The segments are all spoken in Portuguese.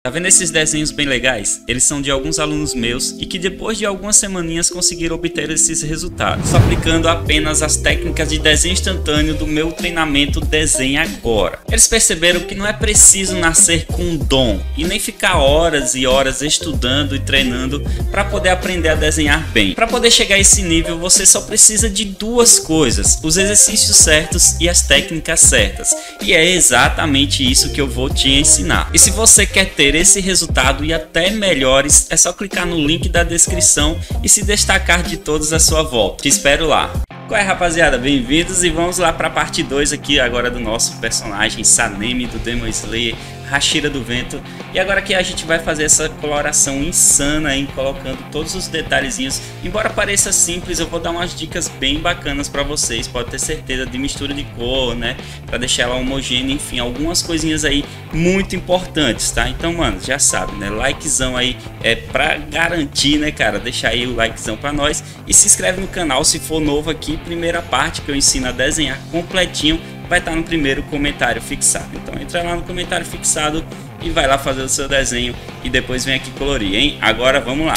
Tá vendo esses desenhos bem legais? Eles são de alguns alunos meus e que depois de algumas semaninhas conseguiram obter esses resultados, aplicando apenas as técnicas de desenho instantâneo do meu treinamento Desenhe Agora. Eles perceberam que não é preciso nascer com um dom e nem ficar horas e horas estudando e treinando para poder aprender a desenhar bem. Para poder chegar a esse nível, você só precisa de duas coisas: os exercícios certos e as técnicas certas. E é exatamente isso que eu vou te ensinar. E se você quer ter esse resultado e até melhores, é só clicar no link da descrição e se destacar de todos à sua volta. Te espero lá. Qual é, rapaziada? Bem-vindos e vamos lá para a parte 2 aqui agora do nosso personagem Sanemi do Demon Slayer, Hashira do Vento. E agora que a gente vai fazer essa coloração insana, hein, colocando todos os detalhezinhos. Embora pareça simples, eu vou dar umas dicas bem bacanas para vocês, pode ter certeza, de mistura de cor, né, para deixar ela homogênea, enfim, algumas coisinhas aí muito importantes, tá? Então, mano, já sabe, né, likezão aí é para garantir, né, cara, deixar aí o likezão para nós e se inscreve no canal se for novo aqui. Primeira parte que eu ensino a desenhar completinho vai estar no primeiro comentário fixado. Então entra lá no comentário fixado e vai lá fazer o seu desenho e depois vem aqui colorir, hein? Agora vamos lá.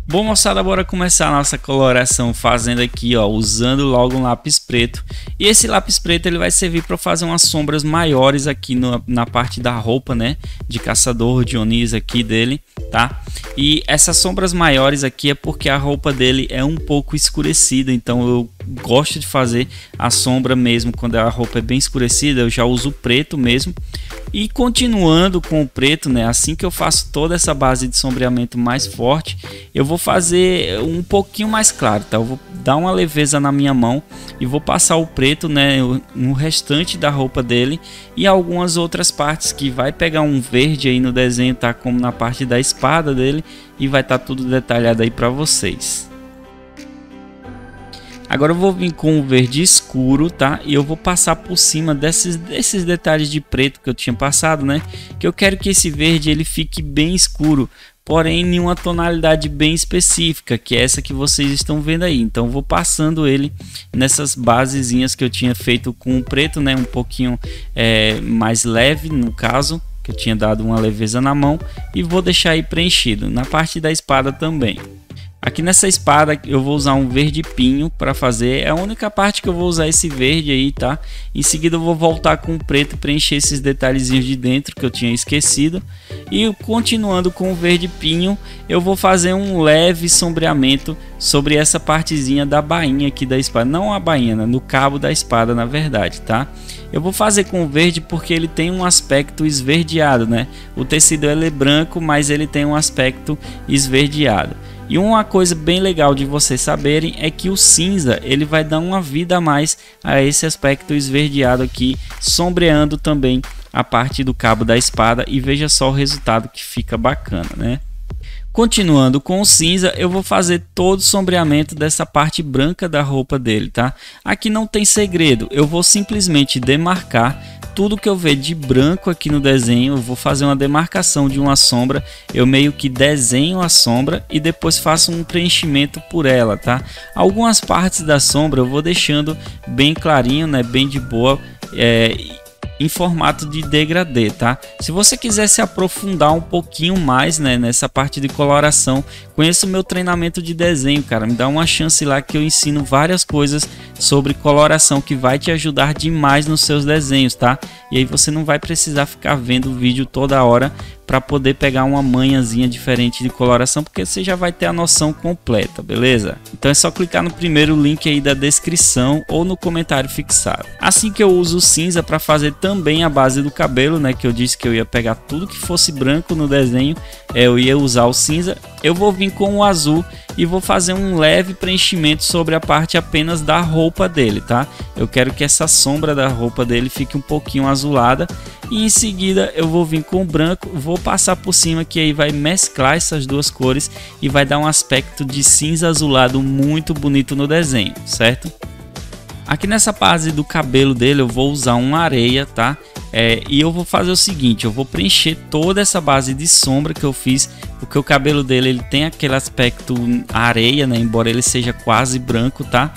Bom, moçada, bora começar a nossa coloração fazendo aqui, ó, usando logo um lápis preto. E esse lápis preto ele vai servir para fazer umas sombras maiores aqui na parte da roupa, né, de caçador de Onis aqui dele, tá? E essas sombras maiores aqui é porque a roupa dele é um pouco escurecida, então eu gosto de fazer a sombra mesmo quando a roupa é bem escurecida, eu já uso preto mesmo. E continuando com o preto, né, assim que eu faço toda essa base de sombreamento mais forte, eu vou fazer um pouquinho mais claro, tá? Eu vou dar uma leveza na minha mão e vou passar o preto, né, no restante da roupa dele e algumas outras partes que vai pegar um verde aí no desenho, tá? Como na parte da espada dele, e vai estar tudo detalhado aí para vocês. Agora eu vou vir com o verde escuro, tá? E eu vou passar por cima desses detalhes de preto que eu tinha passado, né? Que eu quero que esse verde ele fique bem escuro, porém em uma tonalidade bem específica, que é essa que vocês estão vendo aí. Então eu vou passando ele nessas basezinhas que eu tinha feito com o preto, né? Um pouquinho mais leve no caso, que eu tinha dado uma leveza na mão, e vou deixar aí preenchido na parte da espada também. Aqui nessa espada eu vou usar um verde pinho para fazer, é a única parte que eu vou usar esse verde aí, tá? Em seguida eu vou voltar com o preto e preencher esses detalhezinhos de dentro que eu tinha esquecido. E continuando com o verde pinho, eu vou fazer um leve sombreamento sobre essa partezinha da bainha aqui da espada. Não a bainha, né? No cabo da espada, na verdade, tá? Eu vou fazer com o verde porque ele tem um aspecto esverdeado, né? O tecido ele é branco, mas ele tem um aspecto esverdeado. E uma coisa bem legal de vocês saberem é que o cinza ele vai dar uma vida a mais a esse aspecto esverdeado aqui, sombreando também a parte do cabo da espada, e veja só o resultado que fica bacana, né? Continuando com o cinza, eu vou fazer todo o sombreamento dessa parte branca da roupa dele, tá? Aqui não tem segredo, eu vou simplesmente demarcar tudo que eu ver de branco aqui no desenho. Eu vou fazer uma demarcação de uma sombra, eu meio que desenho a sombra e depois faço um preenchimento por ela, tá? Algumas partes da sombra eu vou deixando bem clarinho, né? Bem de boa, em formato de degradê, tá? Se você quiser se aprofundar um pouquinho mais, né, nessa parte de coloração, conheça o meu treinamento de desenho, cara. Me dá uma chance lá que eu ensino várias coisas sobre coloração que vai te ajudar demais nos seus desenhos, tá? E aí você não vai precisar ficar vendo o vídeo toda hora para poder pegar uma manhazinha diferente de coloração, porque você já vai ter a noção completa, beleza? Então é só clicar no primeiro link aí da descrição ou no comentário fixado. Assim que eu uso o cinza para fazer também a base do cabelo, né, que eu disse que eu ia pegar tudo que fosse branco no desenho, eu ia usar o cinza, eu vou vir com o azul e vou fazer um leve preenchimento sobre a parte apenas da roupa dele, tá? Eu quero que essa sombra da roupa dele fique um pouquinho azulada, e em seguida eu vou vir com o branco, vou passar por cima, que aí vai mesclar essas duas cores e vai dar um aspecto de cinza azulado muito bonito no desenho, certo? Aqui nessa base do cabelo dele eu vou usar uma areia, tá? E eu vou fazer o seguinte, eu vou preencher toda essa base de sombra que eu fiz, porque o cabelo dele ele tem aquele aspecto areia, né? Embora ele seja quase branco, tá?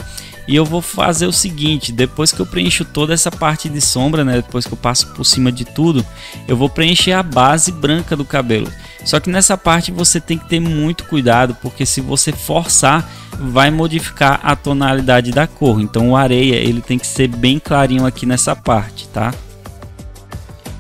E eu vou fazer o seguinte, depois que eu preencho toda essa parte de sombra, né, depois que eu passo por cima de tudo, eu vou preencher a base branca do cabelo. Só que nessa parte você tem que ter muito cuidado, porque se você forçar, vai modificar a tonalidade da cor. Então o areia, ele tem que ser bem clarinho aqui nessa parte, tá?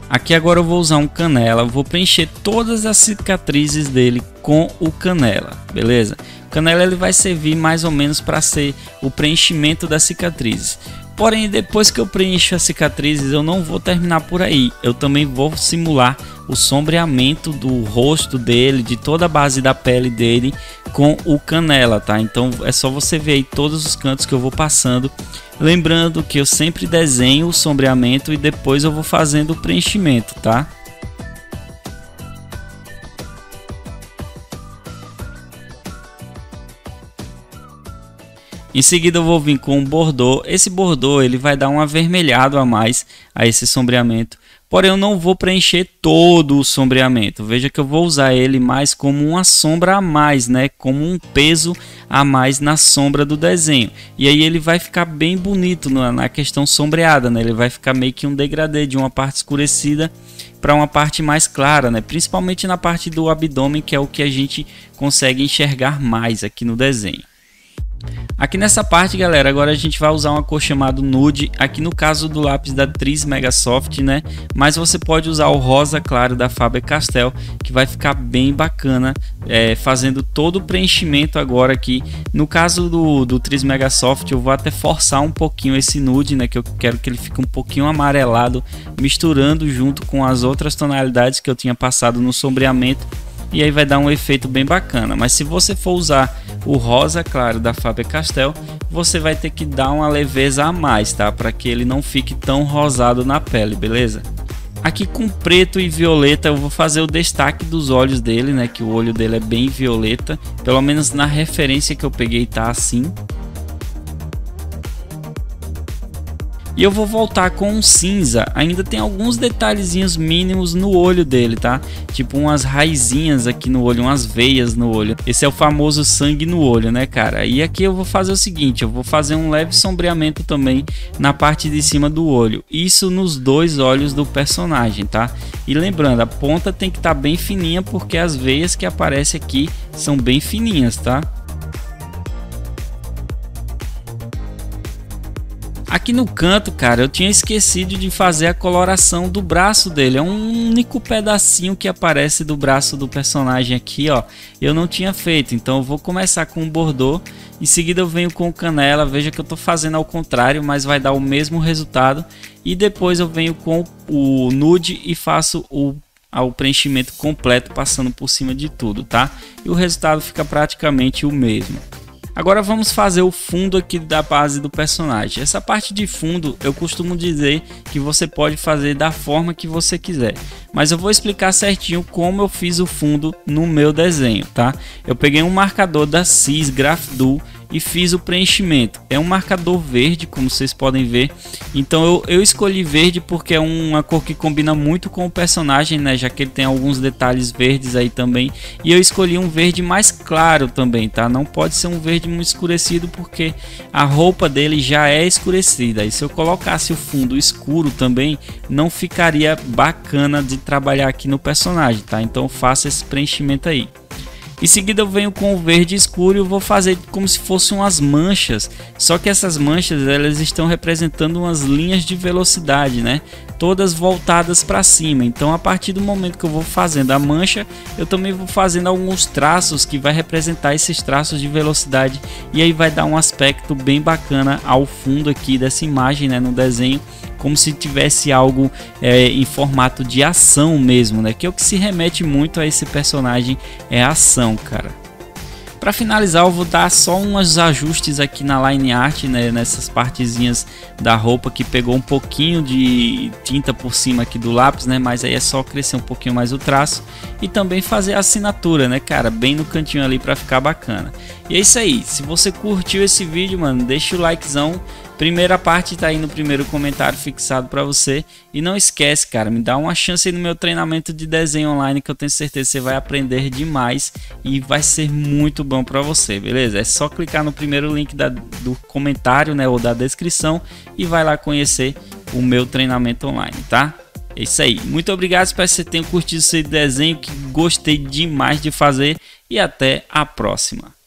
Aqui agora eu vou usar um canela, vou preencher todas as cicatrizes dele com o canela, beleza? O canela ele vai servir mais ou menos para ser o preenchimento das cicatrizes. Porém, depois que eu preencho as cicatrizes, eu não vou terminar por aí. Eu também vou simular o sombreamento do rosto dele, de toda a base da pele dele com o canela, tá? Então é só você ver aí todos os cantos que eu vou passando. Lembrando que eu sempre desenho o sombreamento e depois eu vou fazendo o preenchimento, tá? Em seguida eu vou vir com o bordô. Esse bordô ele vai dar um avermelhado a mais a esse sombreamento. Porém eu não vou preencher todo o sombreamento. Veja que eu vou usar ele mais como uma sombra a mais, né? Como um peso a mais na sombra do desenho. E aí ele vai ficar bem bonito na questão sombreada, né? Ele vai ficar meio que um degradê de uma parte escurecida para uma parte mais clara, né? Principalmente na parte do abdômen, que é o que a gente consegue enxergar mais aqui no desenho. Aqui nessa parte, galera, agora a gente vai usar uma cor chamada nude, aqui no caso do lápis da Tris Mega Soft, né? Mas você pode usar o rosa claro da Faber-Castell, que vai ficar bem bacana, fazendo todo o preenchimento agora aqui. No caso do Tris Mega Soft, eu vou até forçar um pouquinho esse nude, né? Que eu quero que ele fique um pouquinho amarelado, misturando junto com as outras tonalidades que eu tinha passado no sombreamento. E aí vai dar um efeito bem bacana. Mas se você for usar o rosa claro da Faber-Castell, você vai ter que dar uma leveza a mais, tá? Para que ele não fique tão rosado na pele, beleza? Aqui com preto e violeta eu vou fazer o destaque dos olhos dele, né? Que o olho dele é bem violeta. Pelo menos na referência que eu peguei tá assim. E eu vou voltar com um cinza. Ainda tem alguns detalhezinhos mínimos no olho dele, tá? Tipo umas raizinhas aqui no olho, umas veias no olho. Esse é o famoso sangue no olho, né, cara? E aqui eu vou fazer o seguinte, eu vou fazer um leve sombreamento também na parte de cima do olho. Isso nos dois olhos do personagem, tá? E lembrando, a ponta tem que estar bem fininha, porque as veias que aparecem aqui são bem fininhas, tá? Aqui no canto, cara, eu tinha esquecido de fazer a coloração do braço dele. É um único pedacinho que aparece do braço do personagem aqui, ó. Eu não tinha feito, então eu vou começar com o bordô. Em seguida eu venho com o canela. Veja que eu tô fazendo ao contrário, mas vai dar o mesmo resultado. E depois eu venho com o nude e faço o preenchimento completo, passando por cima de tudo, tá? E o resultado fica praticamente o mesmo. Agora vamos fazer o fundo aqui da base do personagem. Essa parte de fundo eu costumo dizer que você pode fazer da forma que você quiser. Mas eu vou explicar certinho como eu fiz o fundo no meu desenho, tá? Eu peguei um marcador da Cis Graph Duo e fiz o preenchimento. É um marcador verde, como vocês podem ver. Então eu escolhi verde porque é uma cor que combina muito com o personagem, né? Já que ele tem alguns detalhes verdes aí também. E eu escolhi um verde mais claro também, tá? Não pode ser um verde muito escurecido porque a roupa dele já é escurecida. E se eu colocasse o fundo escuro também, não ficaria bacana de trabalhar aqui no personagem, tá? Então faça esse preenchimento aí. Em seguida eu venho com o verde escuro e eu vou fazer como se fossem umas manchas, só que essas manchas elas estão representando umas linhas de velocidade, né? Todas voltadas para cima. Então a partir do momento que eu vou fazendo a mancha, eu também vou fazendo alguns traços que vai representar esses traços de velocidade e aí vai dar um aspecto bem bacana ao fundo aqui dessa imagem, né, no desenho, como se tivesse algo em formato de ação mesmo, né? Que é o que se remete muito a esse personagem, é a ação, cara. Para finalizar, eu vou dar só uns ajustes aqui na line art, né? Nessas partezinhas da roupa que pegou um pouquinho de tinta por cima aqui do lápis, né? Mas aí é só crescer um pouquinho mais o traço e também fazer a assinatura, né, cara? Bem no cantinho ali para ficar bacana. E é isso aí. Se você curtiu esse vídeo, mano, deixa o likezão. Primeira parte tá aí no primeiro comentário fixado para você. E não esquece, cara, me dá uma chance aí no meu treinamento de desenho online, que eu tenho certeza que você vai aprender demais e vai ser muito bom para você, beleza? É só clicar no primeiro link do comentário, né, ou da descrição, e vai lá conhecer o meu treinamento online, tá? É isso aí. Muito obrigado, espero que você tenha curtido esse desenho, que gostei demais de fazer, e até a próxima.